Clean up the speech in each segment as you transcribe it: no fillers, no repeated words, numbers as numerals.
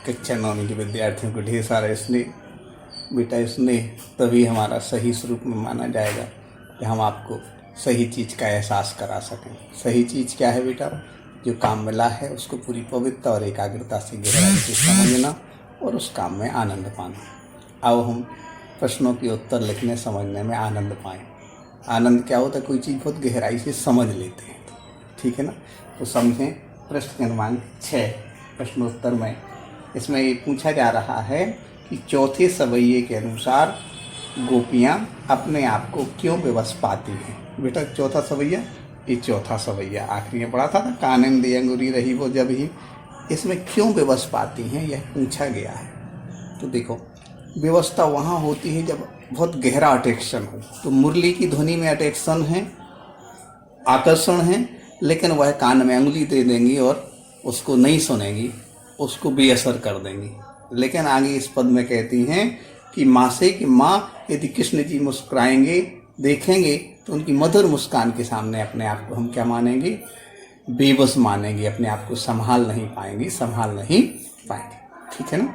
कक्षा 9वीं के विद्यार्थियों को ढेर सारा स्नेह। बेटा स्नेह तभी हमारा सही स्वरूप में माना जाएगा कि हम आपको सही चीज़ का एहसास करा सकें। सही चीज़ क्या है बेटा? जो काम मिला है उसको पूरी पवित्रता और एकाग्रता से गहराई से समझना और उस काम में आनंद पाना। आओ हम प्रश्नों के उत्तर लिखने समझने में आनंद पाएँ। आनंद क्या होता है? कोई चीज़ बहुत गहराई से समझ लेते हैं, ठीक है ना। तो समझें प्रश्न क्रमांक 6 प्रश्नोत्तर में। इसमें ये पूछा जा रहा है कि चौथे सवैये के अनुसार गोपियाँ अपने आप को क्यों विवश पाती हैं। बेटा चौथा सवैया, ये चौथा सवैया आखिरी में पढ़ा था ना, कानन दे अंगूरी रही वो जब ही। इसमें क्यों विवश पाती हैं यह पूछा गया है। तो देखो, व्यवस्था वहाँ होती है जब बहुत गहरा अट्रैक्शन हो। तो मुरली की ध्वनि में अट्रैक्शन है, आकर्षण है, लेकिन वह कान में अंगुली दे देंगी और उसको नहीं सुनेंगी, उसको बेअसर कर देंगी। लेकिन आगे इस पद में कहती हैं कि माँ से कि माँ यदि कृष्ण जी मुस्कुराएंगे, देखेंगे तो उनकी मधुर मुस्कान के सामने अपने आप को हम क्या मानेंगे? बेबस मानेंगे, अपने आप को संभाल नहीं पाएंगे, संभाल नहीं पाएंगे, ठीक है ना।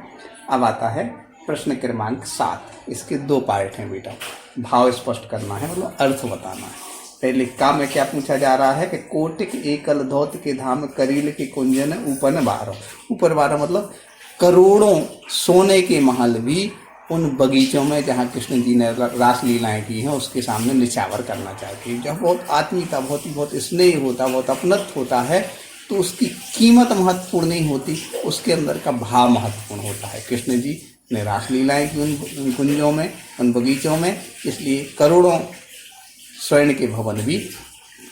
अब आता है प्रश्न क्रमांक 7। इसके 2 पार्ट हैं बेटा। भाव स्पष्ट करना है, मतलब अर्थ बताना है। पहले का में क्या पूछा जा रहा है कि कोटिक एकल धौत के धाम करील के कुंजन ऊपर 12। ऊपर 12 मतलब करोड़ों सोने के महल भी उन बगीचों में जहाँ कृष्ण जी ने रास लीलाएं की हैं उसके सामने निछावर करना चाहती है। जब बहुत आत्मीयता, बहुत स्नेह होता, बहुत अपनत्व होता है, तो उसकी कीमत महत्वपूर्ण नहीं होती, उसके अंदर का भाव महत्वपूर्ण होता है। कृष्ण जी ने रास लीलाएं की उन कुंजों में, उन बगीचों में, इसलिए करोड़ों स्वर्ण के भवन भी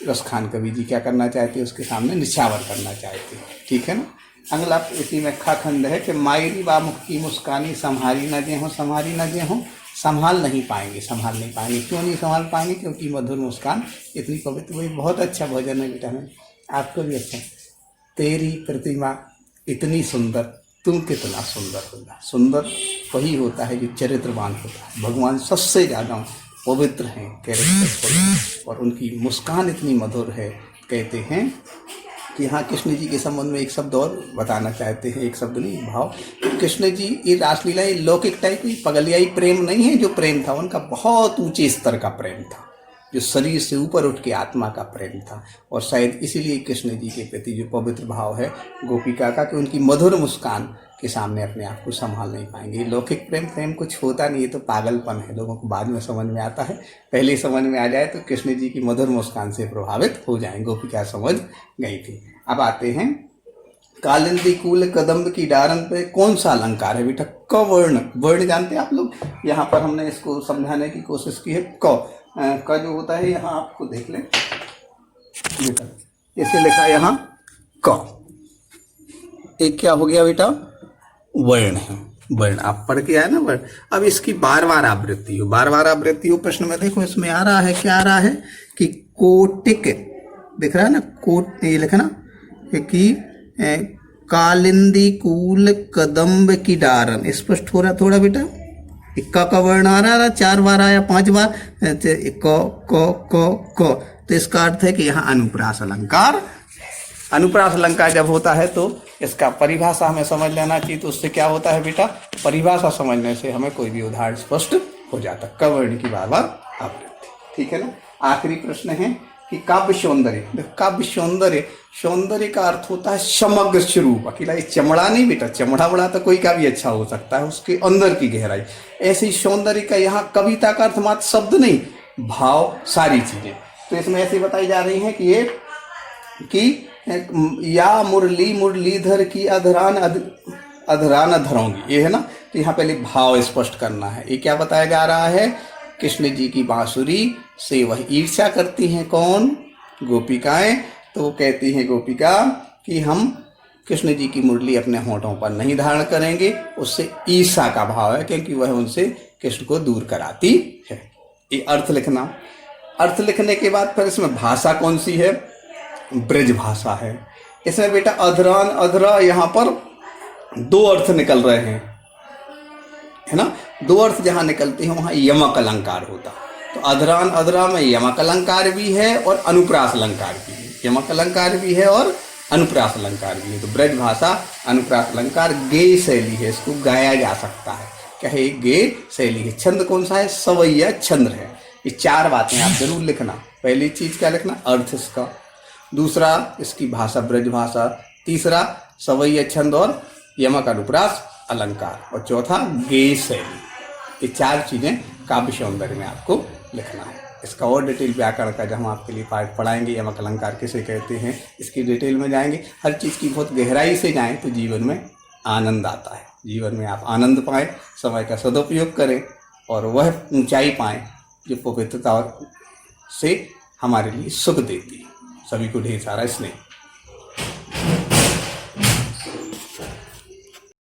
रसखान कवि जी क्या करना चाहते हैं? उसके सामने निछावर करना चाहते हैं, ठीक है ना। अगला इसी में खा खंड है कि मायरी बा मुख की मुस्कानी संभारी न जे हो, संभारी न जे हो। संभाल नहीं पाएंगे, संभाल नहीं पाएंगे। क्यों नहीं संभाल पाएंगे? क्योंकि मधुर मुस्कान इतनी पवित्र। वही बहुत अच्छा भजन है बेटा, में आपको भी अच्छा। तेरी प्रतिमा इतनी सुंदर, तुम कितना सुंदर होगा। सुंदर वही होता है जो चरित्रवान होता है। भगवान सबसे ज़्यादा पवित्र हैं, कैरेक्टरफुल, और उनकी मुस्कान इतनी मधुर है। कहते हैं कि यहाँ कृष्ण जी के संबंध में एक शब्द और बताना चाहते हैं, एक शब्द नहीं, भाव। कृष्ण जी ये रासलीला लौकिक टाइप की पगलियाई प्रेम नहीं है जो प्रेम था, उनका बहुत ऊंचे स्तर का प्रेम था, जो शरीर से ऊपर उठ के आत्मा का प्रेम था। और शायद इसीलिए कृष्ण जी के प्रति जो पवित्र भाव है गोपिका का, कि उनकी मधुर मुस्कान के सामने अपने आप को संभाल नहीं पाएंगे। लौकिक प्रेम कुछ होता नहीं है, तो पागलपन है, लोगों को बाद में समझ में आता है। पहले समझ में आ जाए तो कृष्ण जी की मधुर मुस्कान से प्रभावित हो जाएं। गोपिका समझ गई थी। अब आते हैं कालिंदी कूल कदम्ब की डारन पे कौन सा अलंकार है बेटा? क वर्ण। वर्ण जानते हैं आप लोग? यहाँ पर हमने इसको समझाने की कोशिश की है। का जो होता है, यहाँ आपको देख लें बेटा, इसे लिखा है यहाँ क। एक क्या हो गया बेटा? वर्ण है। वर्ण आप पढ़ के आए ना वर्ण। अब इसकी बार बार आवृत्ति हो, बार बार आवृत्ति हो। प्रश्न में देखो इसमें आ रहा है, क्या आ रहा है कि कोटिक, दिख रहा है ना, कोट, ये लिखना कि कालिंदी कूल कदम्ब की डारन। स्पष्ट हो रहा थोड़ा बेटा? इक्का का वर्ण आ रहा है, 4 बार आया, 5 बार, क। तो इसका अर्थ है कि यहाँ अनुप्रास अलंकार। अनुप्रास अलंकार जब होता है तो इसका परिभाषा हमें समझ लेना चाहिए। तो उससे क्या होता है बेटा? परिभाषा समझने से हमें कोई भी उदाहरण स्पष्ट हो जाता। कवर्ण की बार बार आवृत्ति, ठीक है ना। आखिरी प्रश्न है कि काव्य सौंदर्य। देखो काव्य सौंदर्य, सौंदर्य का अर्थ होता है समग्र स्वरूप। अकेला ये चमड़ा नहीं बेटा, चमड़ा बड़ा तो कोई का भी अच्छा हो सकता है, उसके अंदर की गहराई। ऐसे ही सौंदर्य का यहाँ कविता का अर्थ मात्र शब्द नहीं, भाव, सारी चीजें। तो इसमें ऐसी बताई जा रही है कि ये कि या मुरली मुरलीधर की अधरान अधरोंगी, ये है ना। तो यहाँ पहले भाव स्पष्ट करना है। ये क्या बताया जा रहा है? कृष्ण जी की बांसुरी से वह ईर्ष्या करती हैं। कौन? गोपिकाएं। तो वो कहती हैं गोपिका कि हम कृष्ण जी की मुरली अपने होठों पर नहीं धारण करेंगे। उससे ईर्ष्या का भाव है, क्योंकि वह उनसे कृष्ण को दूर कराती है। ये अर्थ लिखना। अर्थ लिखने के बाद फिर इसमें भाषा कौन सी है? ब्रज भाषा है। इसमें बेटा अधरान, अधरा, यहाँ पर 2 अर्थ निकल रहे हैं, है ना। 2 अर्थ जहाँ निकलते हैं वहाँ यमक अलंकार होता। तो अधरान, अधरा में यमक अलंकार भी है और अनुप्रास अलंकार भी है। यमक अलंकार भी है और अनुप्रास अलंकार भी है। तो ब्रज भाषा अनुप्रास अलंकार गेय शैली है, इसको गाया जा सकता है। क्या है? गेय शैली है। छंद कौन सा है? सवैया छंद है। ये 4 बातें आप जरूर लिखना। पहली चीज क्या लिखना? अर्थ इसका, दूसरा इसकी भाषा ब्रज भाषा, तीसरा सवैया छंद और यमक अनुप्रास अलंकार, और चौथा गेय शैली। ये 4 चीजें काव्य सौंदर्य में आपको लिखना है। इसका और डिटेल व्याकरण का जब हम आपके लिए पाठ पढ़ाएंगे, यमक अलंकार किसे कहते हैं, इसकी डिटेल में जाएंगे। हर चीज़ की बहुत गहराई से जाएं तो जीवन में आनंद आता है। जीवन में आप आनंद पाएं, समय का सदुपयोग करें और वह ऊंचाई पाएं जो पवित्रता से हमारे लिए सुख देती है। सभी को ढेर सारा स्नेह।